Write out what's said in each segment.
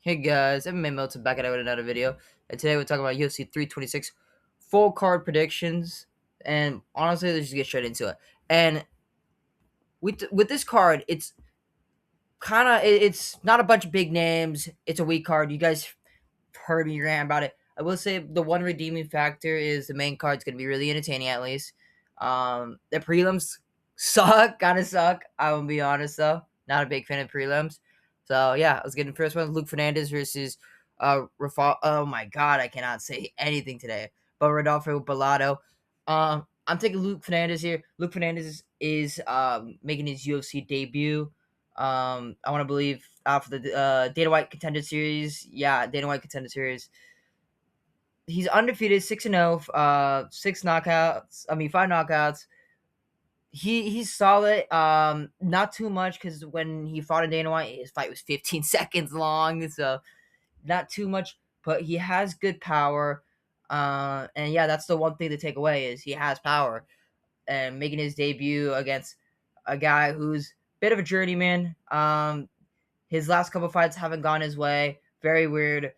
Hey guys, MMA Milton back at it with another video, and today we're talking about UFC 326 full card predictions. And honestly, let's just get straight into it. And with this card, it's it's not a bunch of big names. It's a weak card. You guys heard me rant about it. I will say the one redeeming factor is the main card's gonna be really entertaining at least. The prelims suck, kind of suck. I will be honest though, not a big fan of prelims. So yeah, let's get in the first one. Luke Fernandez versus Oh my god, I cannot say anything today. But Rodolfo Bellado. I'm taking Luke Fernandez here. Luke Fernandez is making his UFC debut. I want to believe for the Dana White Contender Series. Yeah, Dana White Contender Series. He's undefeated, 6-0, six knockouts. I mean, five knockouts. He's solid. Not too much because when he fought in Dana White, his fight was 15 seconds long, so not too much. But he has good power. And yeah, that's the one thing to take away is he has power. And making his debut against a guy who's a bit of a journeyman. His last couple fights haven't gone his way. Very weird.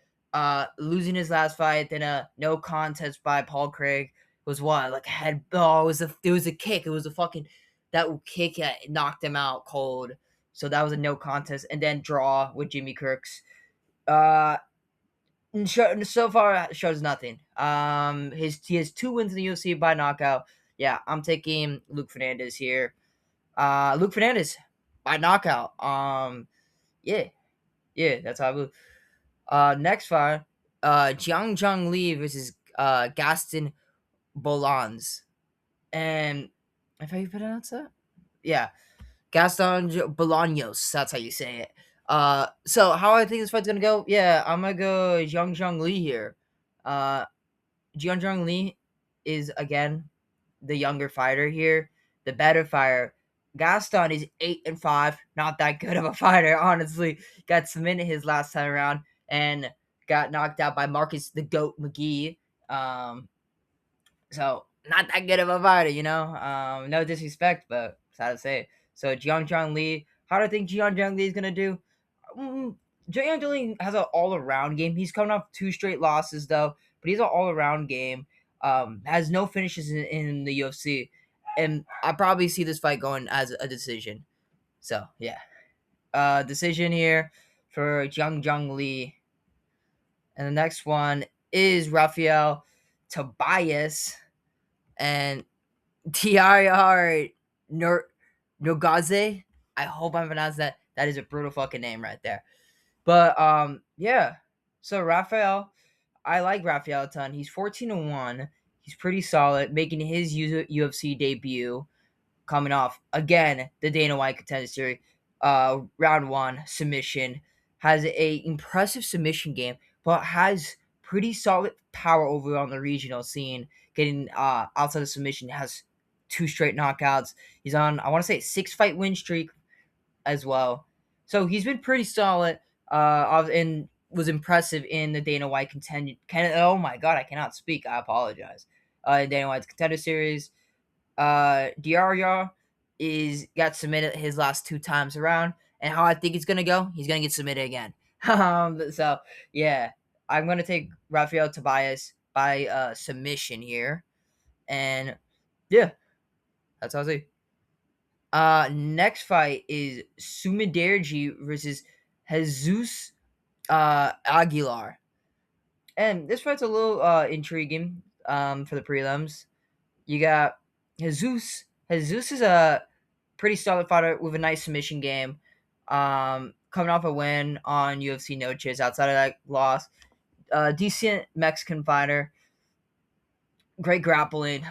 Losing his last fight, then a no contest by Paul Craig was what like a head. Oh, it was a kick. It was a fucking that kick that knocked him out cold. So that was a no contest, and then draw with Jimmy Crooks. Uh, so far shows nothing. He has two wins in the UFC by knockout. Yeah, I'm taking Luke Fernandez here. Luke Fernandez by knockout. Yeah, yeah, that's how I believe. Next fight, Jiang Zhang Li versus Gaston Bolans. And if I pronounce that, yeah, Bolaños. That's how you say it. So how I think this fight's gonna go? Yeah, I'm gonna go Jiang Zhang Li here. Uh, Jiang Zhang Li is again the younger fighter here, the better fighter. Gaston is 8-5, not that good of a fighter, honestly. Got submitted his last time around and got knocked out by Marcus the Goat McGee. So not that good of a fighter, you know. No disrespect, but sad to say. So Jiang Zhang Li, how do I think Jiang Zhang Li is gonna do? Mm, Jiang Zhang Li has an all around game. He's coming off two straight losses though, but he's an all around game. Has no finishes in the UFC, and I probably see this fight going as a decision. So yeah, decision here for Jiang Zhang Li, and the next one is Rafael Tobias and TIR Nogaze. I hope I pronounced that. That is a brutal fucking name right there. But yeah. So Raphael, I like Raphael a ton. He's 14-1. He's pretty solid, making his UFC debut, coming off again the Dana White Contender Series, round one submission. Has a impressive submission game, but has pretty solid power over on the regional scene. Getting outside of submission, has two straight knockouts. He's on, I want to say, 6-fight win streak as well. So he's been pretty solid. And was impressive in the Dana White contender. Oh my god, I cannot speak. I apologize. In Dana White's contender series, Diarra is got submitted his last two times around, and how I think it's gonna go, he's gonna get submitted again. So yeah, I'm gonna take Rafael Tobias by submission here, and yeah, that's how I see. Next fight is Sumiderji versus Jesus Aguilar. And this fight's a little intriguing for the prelims. You got Jesus. Jesus is a pretty solid fighter with a nice submission game. Coming off a win on UFC No Chiz outside of that loss. Decent Mexican fighter. Great grappling.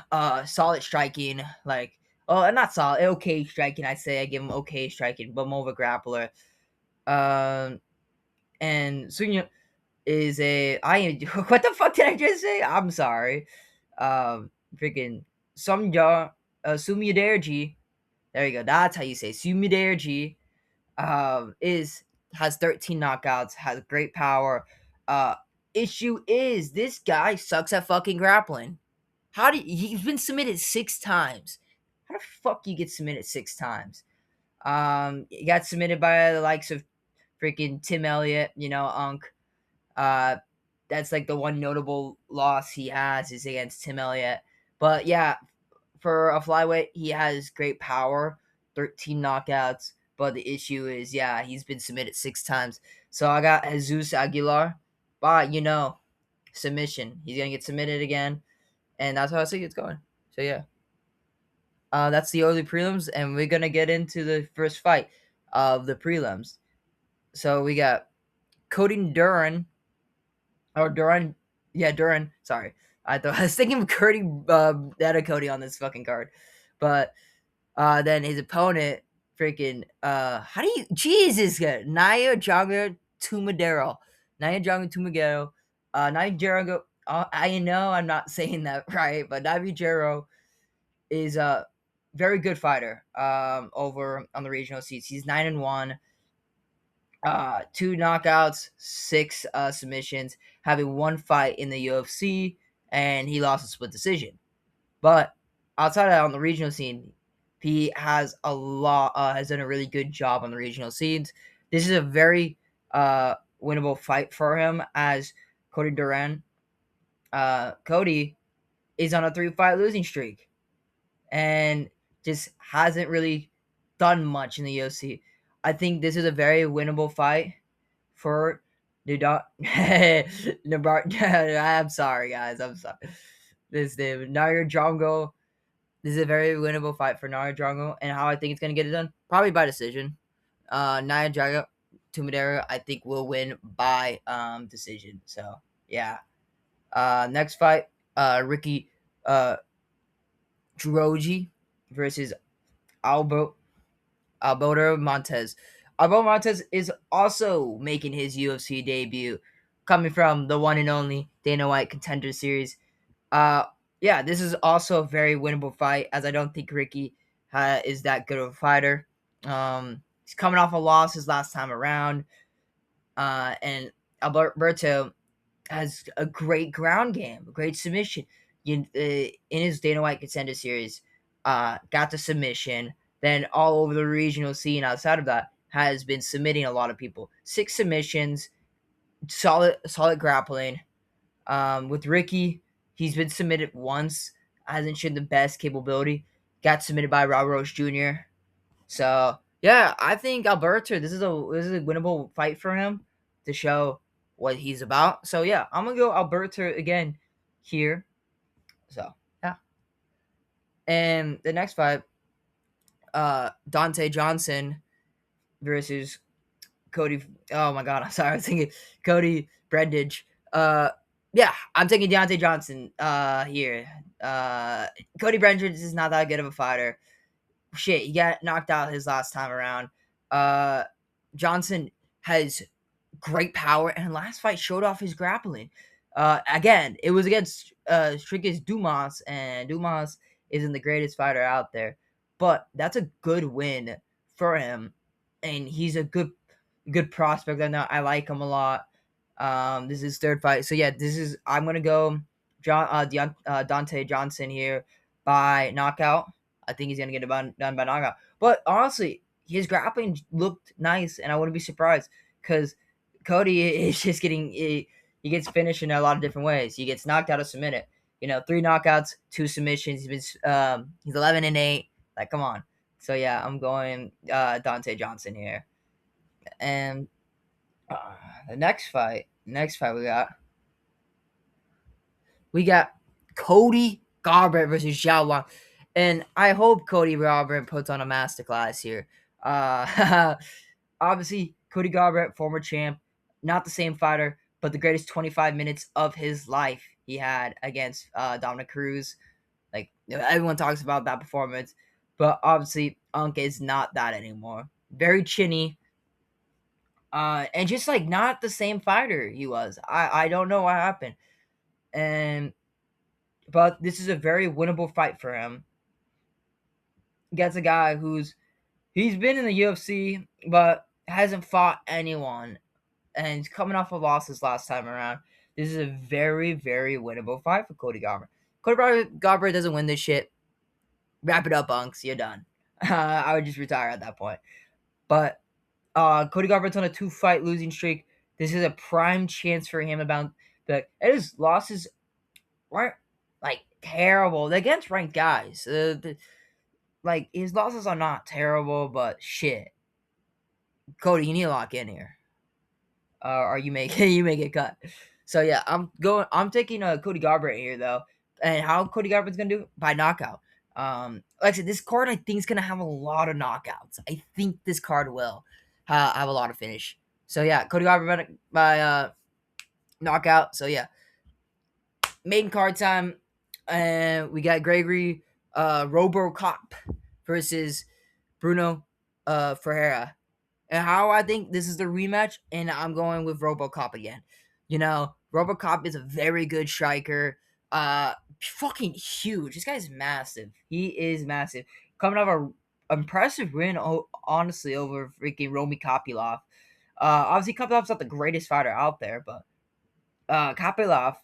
Solid striking. Like, oh, not solid. Okay striking. I say I give him okay striking, but more of a grappler. Um, and Sunya is a I what the fuck did I just say? I'm sorry. Freaking Sumiderji. There you go. That's how you say Sumiderji. Is has 13 knockouts, has great power. Uh, issue is this guy sucks at fucking grappling. He's been submitted 6 times? How the fuck you get submitted 6 times? He got submitted by the likes of freaking Tim Elliott, Unk. Uh, that's like the one notable loss he has is against Tim Elliott. But yeah, for a flyweight, he has great power, 13 knockouts. But the issue is, yeah, he's been submitted 6 times. So I got Jesus Aguilar, but submission. He's gonna get submitted again, and that's how I see it's going. So yeah, that's the early prelims, and we're gonna get into the first fight of the prelims. So we got Cody Duran or Duran, yeah, Duran. Sorry, I thought I was thinking of Cody, Cody on this fucking card, but then his opponent, freaking, how do you, Jesus, Naya Jago Tumadero. Naya Jago Tumadero. Naya Jago, I know I'm not saying that right, but Naya Jago is a very good fighter over on the regional seats. He's 9-1, 2 knockouts, 6 submissions, having 1 fight in the UFC, and he lost a split decision. But outside of that, on the regional scene, he has has done a really good job on the regional scenes. This is a very winnable fight for him as Cody Duran. Cody is on a 3-fight losing streak and just hasn't really done much in the UFC. I think this is a very winnable fight for Nudot. I'm sorry, guys. I'm sorry. This name, Nair Drongo. This is a very winnable fight for Nair Drongo, and how I think it's gonna get it done, probably by decision. Nair Drongo Tumadera, I think will win by decision. So yeah. Next fight, Ricky Droji versus Albo Alberto Montez. Alberto Montez is also making his UFC debut, coming from the one and only Dana White Contender Series. Uh, yeah, this is also a very winnable fight, as I don't think Ricky is that good of a fighter. He's coming off a loss his last time around, and Alberto has a great ground game, a great submission. In his Dana White Contender Series, got the submission. Then all over the regional scene outside of that has been submitting a lot of people. 6 submissions, solid grappling. With Ricky, he's been submitted once, hasn't shown the best capability. Got submitted by Rob Roach Jr. So yeah, I think Alberto, this is a winnable fight for him to show what he's about. So yeah, I'm gonna go Alberto again here. So yeah, and the next fight, Dante Johnson versus Cody. Oh my god, I'm sorry, I was thinking Cody Brendage. Yeah, I'm taking Deontay Johnson here. Cody Brendage is not that good of a fighter. Shit, he got knocked out his last time around. Uh, Johnson has great power, and last fight showed off his grappling. Again, it was against Stricus Dumas, and Dumas isn't the greatest fighter out there, but that's a good win for him, and he's a good prospect. I like him a lot. This is his third fight, so yeah, I'm gonna go Dante Johnson here by knockout. I think he's gonna get it done by knockout. But honestly, his grappling looked nice, and I wouldn't be surprised because Cody is just he gets finished in a lot of different ways. He gets knocked out or submitted. 3 knockouts, 2 submissions. He's 11-8. Like, come on. So yeah, I'm going Dante Johnson here. And the next fight we got Cody Garbrandt versus Xiao Long. And I hope Cody Garbrandt puts on a masterclass here. Obviously, Cody Garbrandt, former champ, not the same fighter, but the greatest 25 minutes of his life he had against Dominic Cruz. Like, everyone talks about that performance, but obviously, Unk is not that anymore. Very chinny, and just like not the same fighter he was. I don't know what happened, but this is a very winnable fight for him. Gets a guy he's been in the UFC, but hasn't fought anyone, and he's coming off of losses last time around. This is a very, very winnable fight for Cody Garbrandt. Cody Garbrandt doesn't win this shit. Wrap it up, Unks. You're done. I would just retire at that point. But Cody Garbrandt's on a 2-fight losing streak. This is a prime chance for him about and his losses weren't like terrible. They're against ranked guys. Like his losses are not terrible, but shit. Cody, you need to lock in here. Or you may you may get cut. So yeah, I'm taking Cody Garbrandt here though. And how Cody Garbrandt's gonna do? By knockout. Like I said, this card I think is gonna have a lot of knockouts. I think this card will have a lot of finish. So yeah, Cody Garbrandt by knockout. So yeah, main card time, and we got Gregory RoboCop versus Bruno Ferreira. And how I think this is the rematch, and I'm going with RoboCop again. RoboCop is a very good striker. Fucking huge. This guy's massive. He is massive. Coming off a impressive win, honestly, over freaking Romy Kopylov. Obviously, Kopylov's not the greatest fighter out there, but Kopylov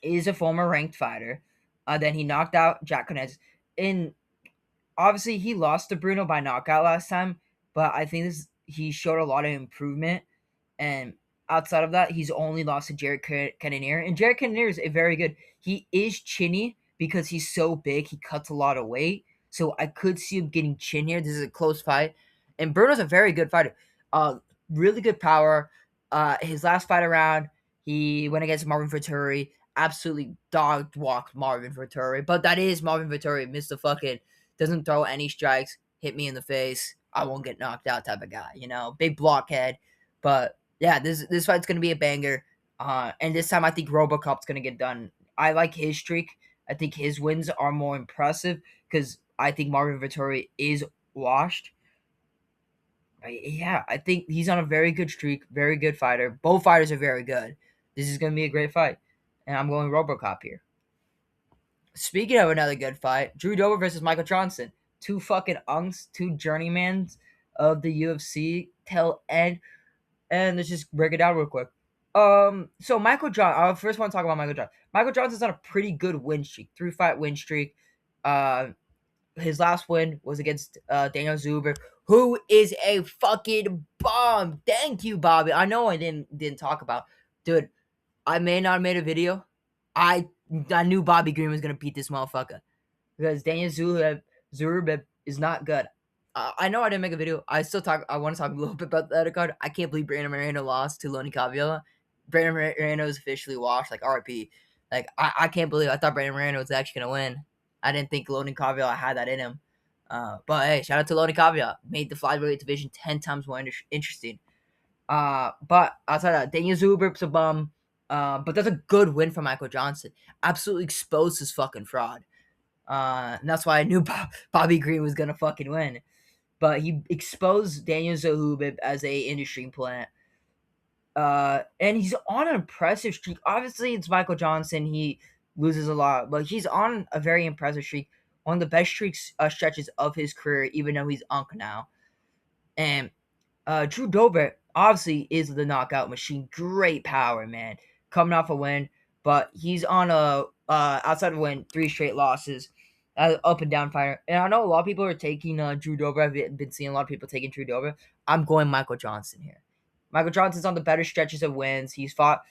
is a former ranked fighter. Then he knocked out Jack Konez. And obviously, he lost to Bruno by knockout last time, but I think he showed a lot of improvement. And outside of that, he's only lost to Jared Cannonier. And Jared Cannonier is a very good. He is chinny because he's so big. He cuts a lot of weight. So I could see him getting chin here. This is a close fight. And Bruno's a very good fighter. Really good power. His last fight around, he went against Marvin Vettori. Absolutely dog walked Marvin Vettori. But that is Marvin Vettori. Mr. Fucking doesn't throw any strikes. Hit me in the face. I won't get knocked out type of guy. Big blockhead. But yeah, this fight's gonna be a banger. And this time I think RoboCop's gonna get done. I like his streak. I think his wins are more impressive because I think Marvin Vettori is washed. Yeah, I think he's on a very good streak. Very good fighter. Both fighters are very good. This is gonna be a great fight, and I'm going RoboCop here. Speaking of another good fight, Drew Dober versus Michael Johnson. Two fucking unks, two journeymans of the UFC till end. And let's just break it down real quick. So Michael John, I first want to talk about Michael John. Michael Johnson's on a pretty good win streak, 3-fight win streak. His last win was against Daniel Zuber, who is a fucking bomb. Thank you, Bobby. I know I didn't talk about, dude. I may not have made a video. I knew Bobby Green was gonna beat this motherfucker because Daniel Zuber is not good. I know I didn't make a video. I want to talk a little bit about the other card. I can't believe Brandon Moreno lost to Loni Caviola. Brandon Moreno is officially washed, like RIP. Like I can't believe I thought Brandon Moreno was actually gonna win. I didn't think Loni Caviola had that in him. But hey, shout out to Loni Caviola. Made the flyweight division 10 times more interesting. But outside of that, Daniel Zuber's a bum. But that's a good win for Michael Johnson. Absolutely exposed his fucking fraud. And that's why I knew Bobby Green was gonna fucking win. But he exposed Daniel Zahubib as a industry plant. And he's on an impressive streak. Obviously, it's Michael Johnson. He loses a lot, but he's on a very impressive streak. One of the best stretches of his career, even though he's unk now. And Drew Dober obviously is the knockout machine. Great power, man. Coming off a win, but he's on a outside of a win, 3 straight losses. Up and down fighter. And I know a lot of people are taking Drew Dober. I've been seeing a lot of people taking Drew Dober. I'm going Michael Johnson here. Michael Johnson's on the better stretches of wins. He's fought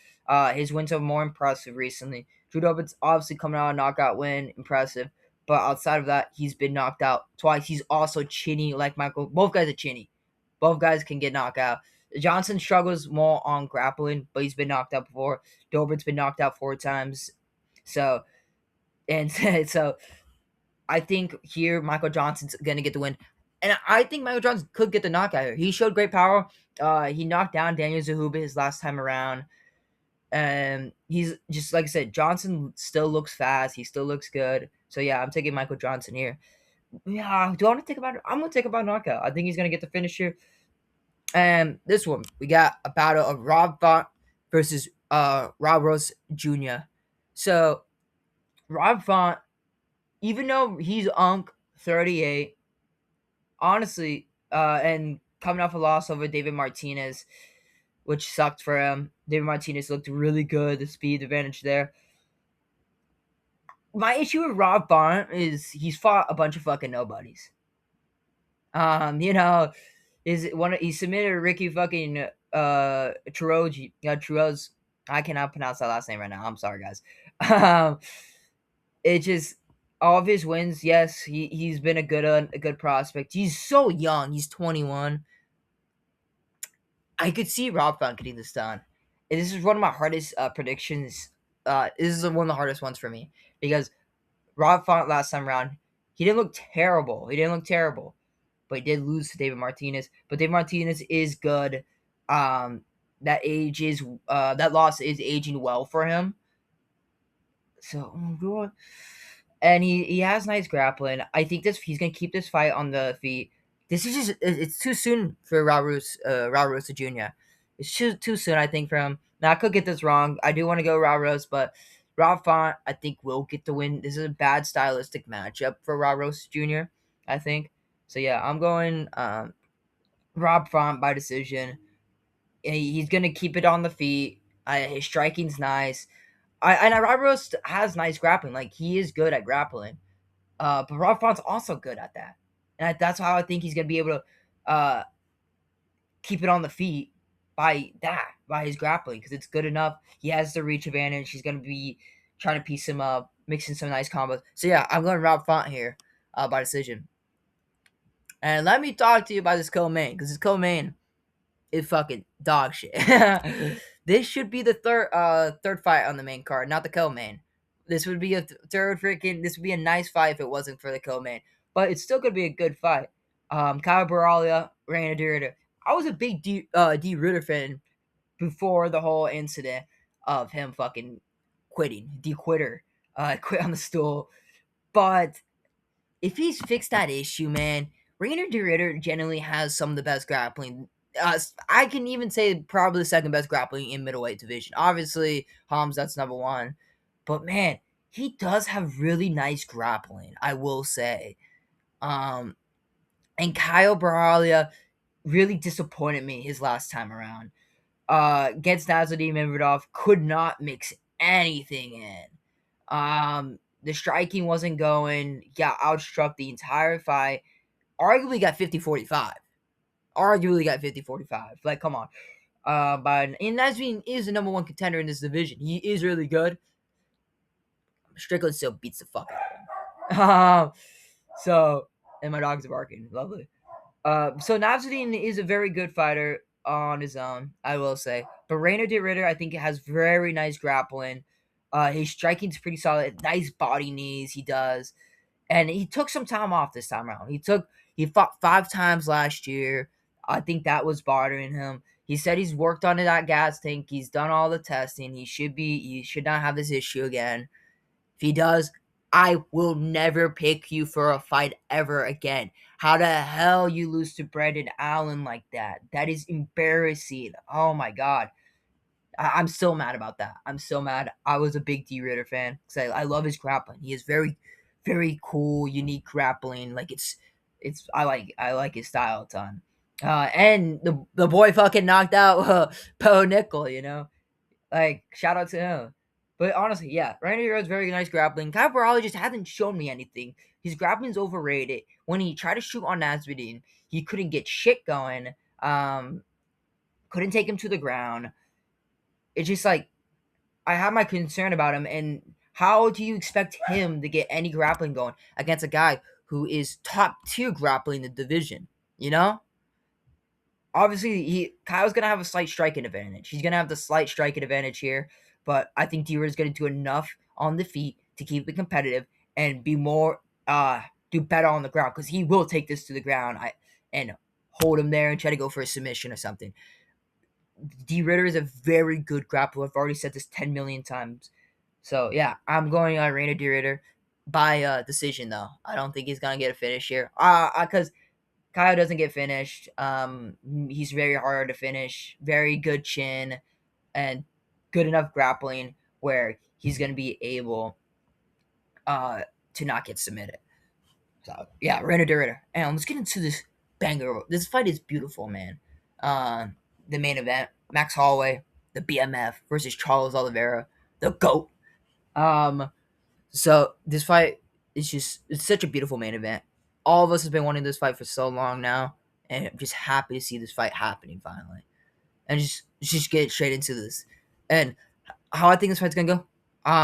his wins are more impressive recently. Drew Dober's obviously coming out a knockout win, impressive. But outside of that, he's been knocked out twice. He's also chinny like Michael. Both guys are chinny. Both guys can get knocked out. Johnson struggles more on grappling, but he's been knocked out before. Dober's been knocked out 4 times. So I think here Michael Johnson's gonna get the win, and I think Michael Johnson could get the knockout here. He showed great power. He knocked down Daniel Zahuba his last time around, and he's just like I said. Johnson still looks fast. He still looks good. So yeah, I'm taking Michael Johnson here. Yeah, do I want to take about? I'm gonna take about knockout. I think he's gonna get the finish here. And this one, we got a battle of Rob Font versus Rob Rose Jr. So Rob Font, even though he's 38, honestly, and coming off a loss over David Martinez, which sucked for him. David Martinez looked really good, the speed advantage there. My issue with Rob Font is he's fought a bunch of fucking nobodies. You know, is one he submitted Ricky fucking Truoz. I cannot pronounce that last name right now. I'm sorry, guys. Um, it just all of his wins. Yes, he's been a good prospect. He's so young. He's 21. I could see Rob Font getting this done. And this is one of my hardest predictions. This is one of the hardest ones for me because Rob Font last time around, he didn't look terrible. He didn't look terrible, but he did lose to David Martinez. But David Martinez is good. Um, that age is that loss is aging well for him. So, and he has nice grappling. I think this he's gonna keep this fight on the feet. This is just it's too soon for Raul Rosa Jr. It's too soon, I think, for him. Now I could get this wrong. I do want to go Raul Rosa, but Rob Font I think will get the win. This is a bad stylistic matchup for Raul Rosa Jr. I think. So yeah, I'm going Rob Font by decision. He's gonna keep it on the feet. His striking's nice. Rob Rosa has nice grappling. Like he is good at grappling. But Rob Font's also good at that, and that's how I think he's gonna be able to keep it on the feet by his grappling because it's good enough. He has the reach advantage. He's gonna be trying to piece him up, mixing some nice combos. So yeah, I'm going Rob Font here by decision. And let me talk to you about this co-main because this co-main is fucking dog shit. This should be the third fight on the main card, not the co-main. This would be a third freaking. This would be a nice fight if it wasn't for the co-main, but it's still gonna be a good fight. Kyle Baralia, Reina de Ritter. I was a big D Ritter fan before the whole incident of him fucking quitting, quitter, quit on the stool. But if he's fixed that issue, man, Rainer de Ritter generally has some of the best grappling. I can even say probably the second best grappling in middleweight division. Obviously, that's number one, but man, he does have really nice grappling. I will say, um, and Kyle Baralia really disappointed me his last time around. Against Nasruddin Medvedev, could not mix anything in. The striking wasn't going. Got outstruck the entire fight. Arguably got 50-45. Arguably got 50-45. Like, come on. But and Nasruddin is the number one contender in this division. He is really good. Strickland still beats the fuck out of him. So, and my dogs are barking. Lovely. So Nasruddin is a very good fighter on his own, I will say. But Reina de Ritter, I think, has very nice grappling. His striking's pretty solid. Nice body knees, he does. And he took some time off this time around. He fought 5 times last year. I think that was bothering him. He said he's worked on that gas tank. He's done all the testing. He should not have this issue again. If he does, I will never pick you for a fight ever again. How the hell you lose to Brendan Allen like that? That is embarrassing. Oh my god. I'm still mad about that. I'm still mad. I was a big D Ritter fan because I love his grappling. He is very, very cool, unique grappling. Like it's I like his style a ton. And the boy fucking knocked out Poe Nickel. Like, shout out to him. But honestly, yeah, Randy Rhodes very nice grappling. Kyle Barali just hasn't shown me anything. His grappling's overrated. When he tried to shoot on Nasruddin, he couldn't get shit going. Couldn't take him to the ground. It's just like I have my concern about him, and how do you expect him to get any grappling going against a guy who is top tier grappling in the division? You know? Obviously Kyle's gonna have a slight striking advantage. He's gonna have the slight striking advantage here, but I think D is gonna do enough on the feet to keep it competitive and be more do better on the ground because he will take this to the ground and hold him there and try to go for a submission or something. D Ritter is a very good grappler. I've already said this 10 million times. So yeah, I'm going on Reina D Ritter by decision though. I don't think he's gonna get a finish here. Because Kyle doesn't get finished. He's very hard to finish. Very good chin and good enough grappling where he's going to be able to not get submitted. So yeah, Reina de Ritter. And let's get into this banger. This fight is beautiful, man. The main event: Max Holloway, the BMF versus Charles Oliveira, the GOAT. So this fight is it's such a beautiful main event. All of us have been wanting this fight for so long now, and I'm just happy to see this fight happening finally. And just get straight into this. And how I think this fight's gonna go.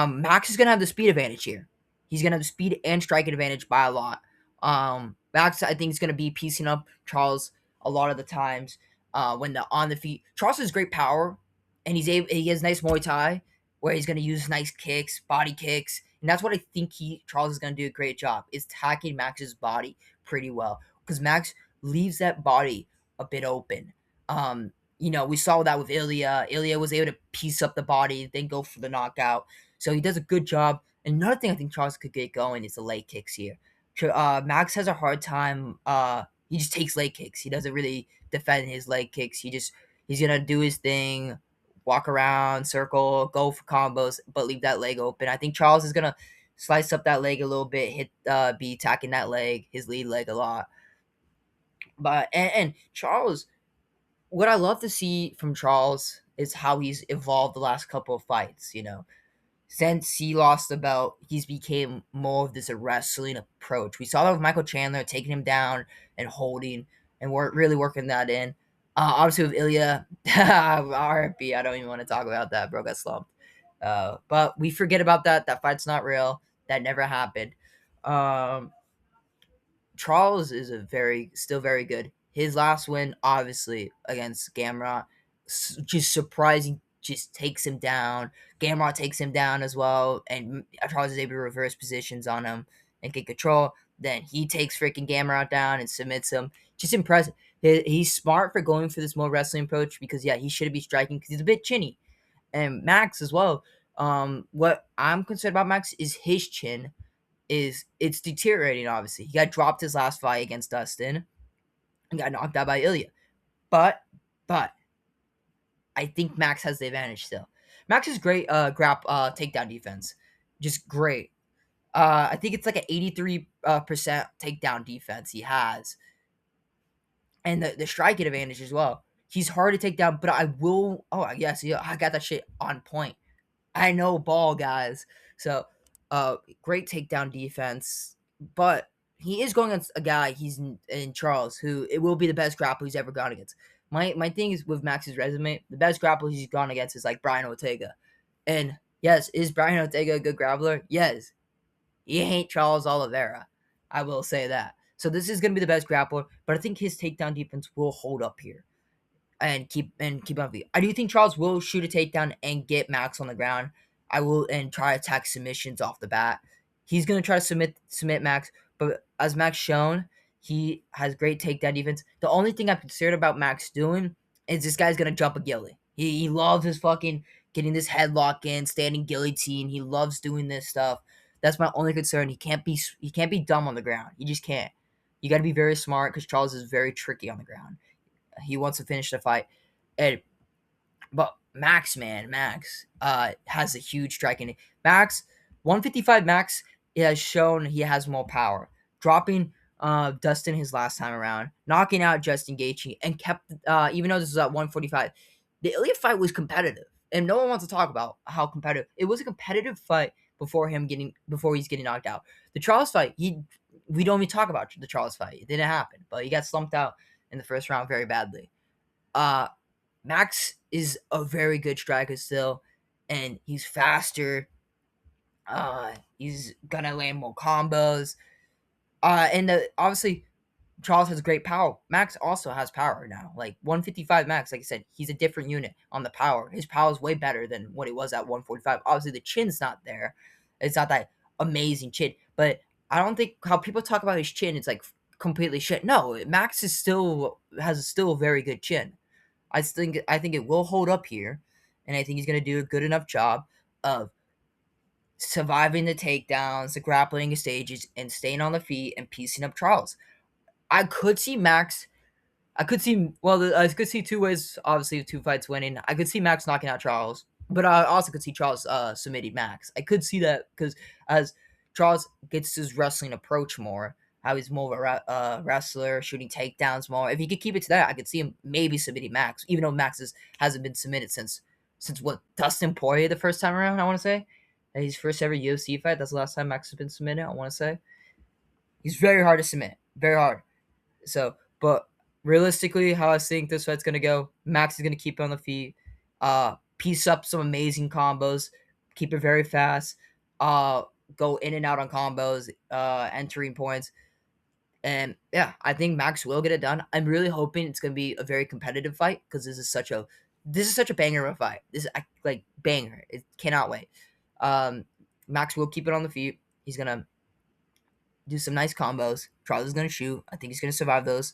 Max is gonna have the speed advantage here. He's gonna have the speed and striking advantage by a lot. Max, I think, is gonna be piecing up Charles a lot of the times. When the on the feet, Charles has great power, and he has nice Muay Thai where he's gonna use nice kicks, body kicks, and that's what I think Charles is gonna do a great job is attacking Max's body pretty well because Max leaves that body a bit open. We saw that with Ilya. Ilya was able to piece up the body, then go for the knockout. So he does a good job. And another thing I think Charles could get going is the leg kicks here. Max has a hard time. He just takes leg kicks. He doesn't really defend his leg kicks. He's gonna do his thing, walk around, circle, go for combos, but leave that leg open. I think Charles is gonna slice up that leg a little bit, be attacking that leg, his lead leg a lot. But and Charles, what I love to see from Charles is how he's evolved the last couple of fights. Since he lost the belt, he's became more of this wrestling approach. We saw that with Michael Chandler taking him down and holding, and we're really working that in. Obviously with Ilya, RFP, I don't even want to talk about that. Bro got slumped. But we forget about that. That fight's not real. That never happened. Um, Charles is still very good. His last win, obviously, against Gamrot, just surprising, just takes him down. Gamrot takes him down as well, and Charles is able to reverse positions on him and get control. Then he takes freaking Gamrot down and submits him. Just impressive. He's smart for going for this more wrestling approach because, yeah, he should be striking because he's a bit chinny. And Max as well. What I'm concerned about Max is his chin it's deteriorating. Obviously, he got dropped his last fight against Dustin and got knocked out by Ilya. But I think Max has the advantage still. Max is great. Takedown defense, just great. I think it's like an 83% takedown defense he has, and the striking advantage as well. He's hard to take down, but I will. Oh yes, yeah, I got that shit on point. I know ball guys. So, great takedown defense, but he is going against a guy. He's in Charles, who it will be the best grappler he's ever gone against. My thing is with Max's resume, the best grappler he's gone against is like Brian Ortega, and yes, is Brian Ortega a good grappler? Yes, he ain't Charles Oliveira. I will say that. So this is gonna be the best grappler, but I think his takedown defense will hold up here and keep on view. I do think Charles will shoot a takedown and get Max on the ground. I will and try to attack submissions off the bat. He's gonna try to submit Max, but as Max shown, he has great takedown defense. The only thing I'm concerned about Max doing is this guy's gonna jump a gilly. He loves his fucking getting this headlock in, standing guillotine. He loves doing this stuff. That's my only concern. He can't be dumb on the ground. He just can't. You got to be very smart because Charles is very tricky on the ground. He wants to finish the fight. And but Max has a huge striking. Max 155 Max has shown he has more power. Dropping Dustin his last time around, knocking out Justin Gaethje, and kept even though this was at 145, the Ilya fight was competitive, and no one wants to talk about how competitive it was. A competitive fight before he's getting knocked out. The Charles fight, we don't even talk about the Charles fight. It didn't happen, but he got slumped out in the first round very badly. Max is a very good striker still, and he's faster. He's gonna land more combos. Obviously Charles has great power. Max also has power now. Like 155 Max, like I said, he's a different unit on the power. His power is way better than what it was at 145. Obviously the chin's not there. It's not that amazing chin, but I don't think how people talk about his chin, it's like completely shit. No, Max has still a very good chin. I think it will hold up here, and I think he's gonna do a good enough job of surviving the takedowns, the grappling stages, and staying on the feet and piecing up Charles. I could see Max. I could see two ways. Obviously, two fights winning. I could see Max knocking out Charles, but I also could see Charles submitting Max. I could see that because as Charles gets his wrestling approach more, how he's more of a wrestler, shooting takedowns more. If he could keep it to that, I could see him maybe submitting Max, even though hasn't been submitted since what Dustin Poirier the first time around. I want to say his first ever UFC fight. That's the last time Max has been submitted. I want to say he's very hard to submit, very hard. So, but realistically, how I think this fight's gonna go, Max is gonna keep it on the feet, piece up some amazing combos, keep it very fast, uh, go in and out on combos, entering points, and yeah, I think Max will get it done. I'm really hoping it's gonna be a very competitive fight because this is such a banger of a fight. This is like banger. It cannot wait. Um, Max will keep it on the feet. He's gonna do some nice combos. Charles is gonna shoot. I think he's gonna survive those.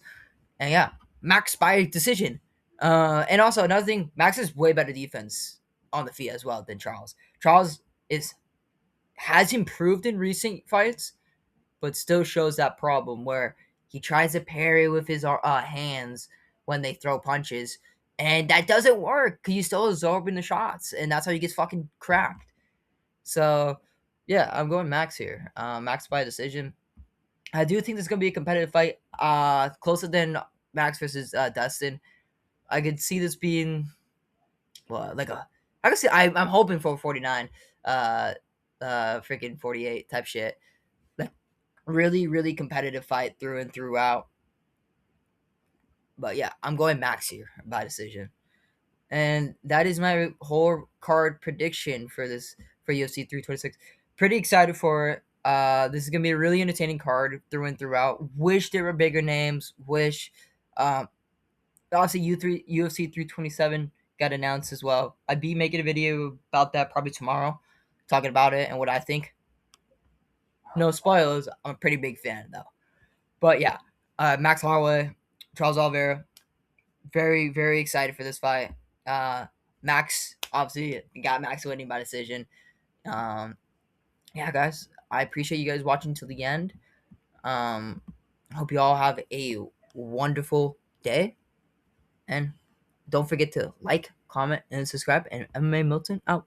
And yeah, Max by decision. And also another thing, Max is way better defense on the feet as well than Charles. Charles is has improved in recent fights, but still shows that problem where he tries to parry with his hands when they throw punches, and that doesn't work because he's still absorbing the shots, and that's how he gets fucking cracked. So yeah, I'm going Max here. Max by decision. I do think this is gonna be a competitive fight. Closer than Max versus Dustin. I could see this being well, like a. I could see. I'm hoping for 49. Uh, freaking 48 type shit. Like really, really competitive fight through and throughout. But yeah, I'm going Max here by decision. And that is my whole card prediction for this for UFC 326. Pretty excited for it. This is gonna be a really entertaining card through and throughout. Wish there were bigger names. Wish, obviously UFC 327 got announced as well. I'd be making a video about that probably tomorrow, talking about it and what I think. No spoilers. I'm a pretty big fan though. But yeah, Max Holloway, Charles Oliveira, very, very excited for this fight. Uh, Max, obviously, got Max winning by decision. Um, yeah, guys, I appreciate you guys watching till the end. Um, hope you all have a wonderful day. And don't forget to like, comment, and subscribe. And MMA Milton out.